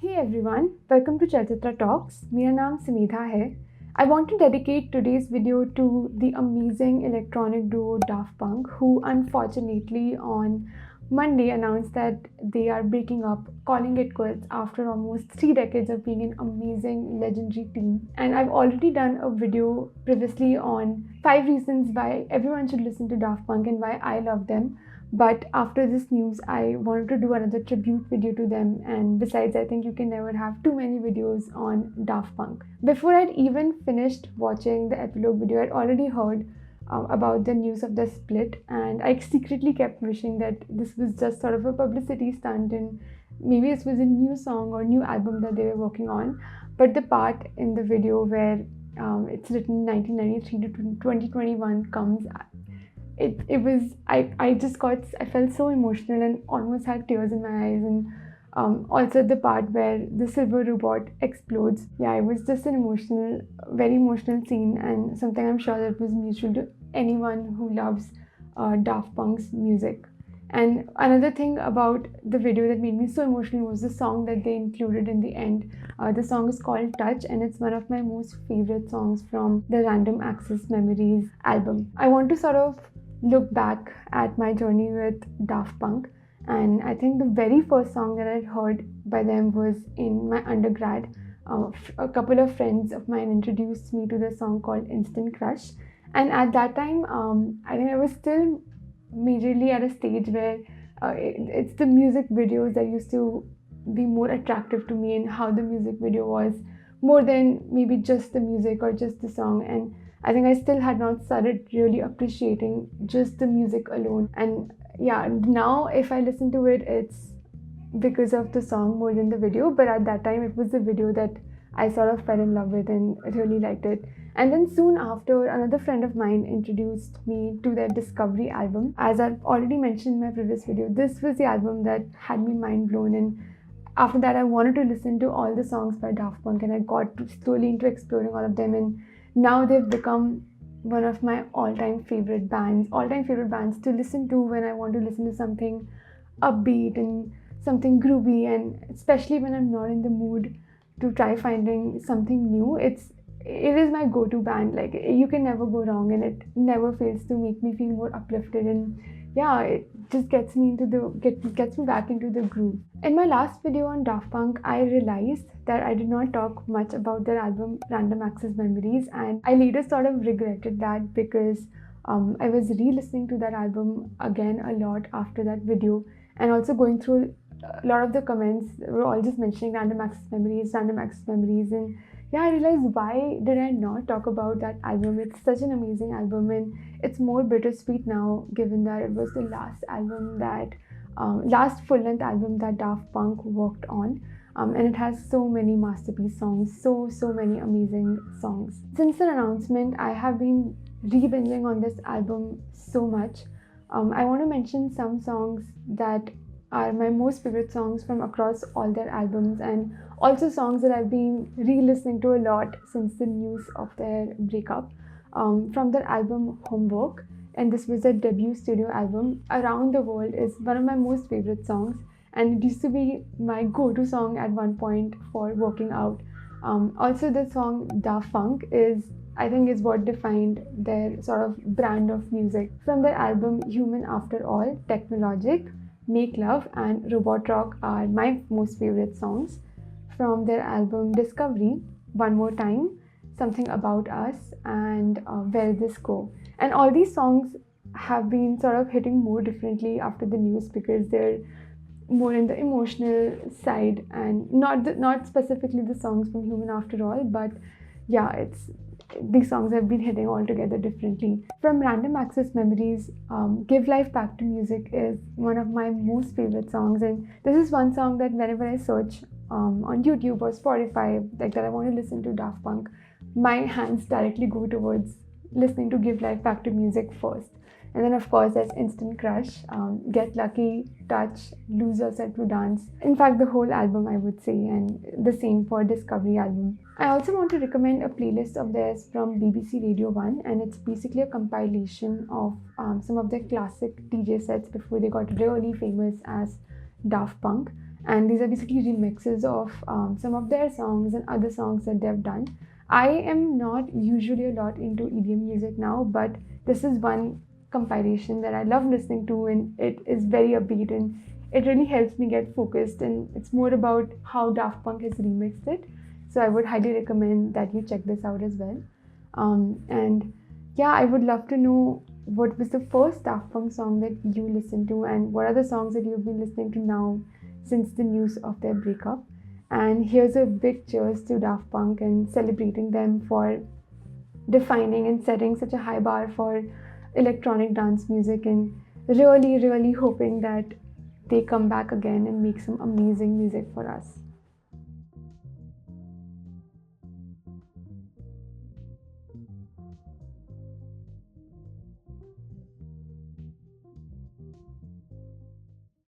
Hey everyone, welcome to Chalchitra Talks. मेरा नाम सिमिधा है. I want to dedicate today's video to the amazing electronic duo Daft Punk, who unfortunately on Monday announced that they are breaking up, calling it quits after almost 3 decades of being an amazing, legendary team. And I've already done a video previously on 5 reasons why everyone should listen to Daft Punk and why I love them. But after this news, I wanted to do another tribute video to them. And besides, I think you can never have too many videos on Daft Punk. Before I'd even finished watching the epilogue video, I'd already heard about the news of the split, and I secretly kept wishing that this was just sort of a publicity stunt and maybe this was a new song or new album that they were working on. But the part in the video where it's written 1993 to 2021 comes, it was I felt so emotional and almost had tears in my eyes. And also the part where the silver robot explodes, yeah, it was just an emotional, very emotional scene, and something I'm sure that was mutual to anyone who loves Daft Punk's music. And another thing about the video that made me so emotional was the song that they included in the end. The song is called Touch, and it's one of my most favorite songs from the Random Access Memories album. I want to sort of look back at my journey with Daft Punk, and I think the very first song that I'd heard by them was in my undergrad. A couple of friends of mine introduced me to the song called Instant Crush, and at that time, I think I was still majorly at a stage where it's the music videos that used to be more attractive to me, and how the music video was more than maybe just the music or just the song. And I think I still had not started really appreciating just the music alone. And yeah, now if I listen to it, it's because of the song more than the video. But at that time, it was the video that I sort of fell in love with and really liked it. And then soon after, another friend of mine introduced me to their Discovery album. As I've already mentioned in my previous video, this was the album that had me mind blown. And after that, I wanted to listen to all the songs by Daft Punk, and I got slowly into exploring all of them. And now they've become one of my all-time favorite bands to listen to when I want to listen to something upbeat and something groovy, and especially when I'm not in the mood to try finding something new. It is my go-to band. Like, you can never go wrong, and it never fails to make me feel more uplifted. And yeah, it just gets me back into the groove. In my last video on Daft Punk, I realized that I did not talk much about their album Random Access Memories, and I later sort of regretted that because I was re-listening to that album again a lot after that video, and also going through a lot of the comments were all just mentioning Random Access Memories, and yeah, I realized, why did I not talk about that album? It's such an amazing album, and it's more bittersweet now given that it was the last full-length album that Daft Punk worked on. And it has so many masterpiece songs, so many amazing songs. Since the announcement, I have been re-binging on this album so much. I want to mention some songs that are my most favorite songs from across all their albums, and also songs that I've been re-listening to a lot since the news of their breakup. From their album Homework, and this was their debut studio album. Around the World is one of my most favorite songs, and it used to be my go-to song at one point for working out. Also, the song Da Funk I think is what defined their sort of brand of music. From their album Human After All, Technologic, Make Love, and Robot Rock are my most favorite songs. From their album Discovery, One More Time, Something About Us, and Where This Go. And all these songs have been sort of hitting more differently after the news because they're more in the emotional side, and not specifically the songs from Human After All, but yeah, these songs have been hitting altogether differently. From Random Access Memories, Give Life Back to Music is one of my most favorite songs, and this is one song that whenever I search on YouTube or Spotify, like that I want to listen to Daft Punk, my hands directly go towards listening to Give Life Back to Music first. And then of course there's Instant Crush, Get Lucky, Touch, Lose Yourself to Dance. In fact, the whole album, I would say, and the same for Discovery album. I also want to recommend a playlist of theirs from BBC Radio 1, and it's basically a compilation of some of their classic DJ sets before they got really famous as Daft Punk. and these are basically remixes of some of their songs and other songs that they've done. I am not usually a lot into EDM music now, but this is one compilation that I love listening to, and it is very upbeat and it really helps me get focused. And it's more about how Daft Punk has remixed it. So I would highly recommend that you check this out as well. And yeah, I would love to know what was the first Daft Punk song that you listened to, and what are the songs that you've been listening to now since the news of their breakup. And here's a big cheers to Daft Punk and celebrating them for defining and setting such a high bar for electronic dance music, and really, really hoping that they come back again and make some amazing music for us.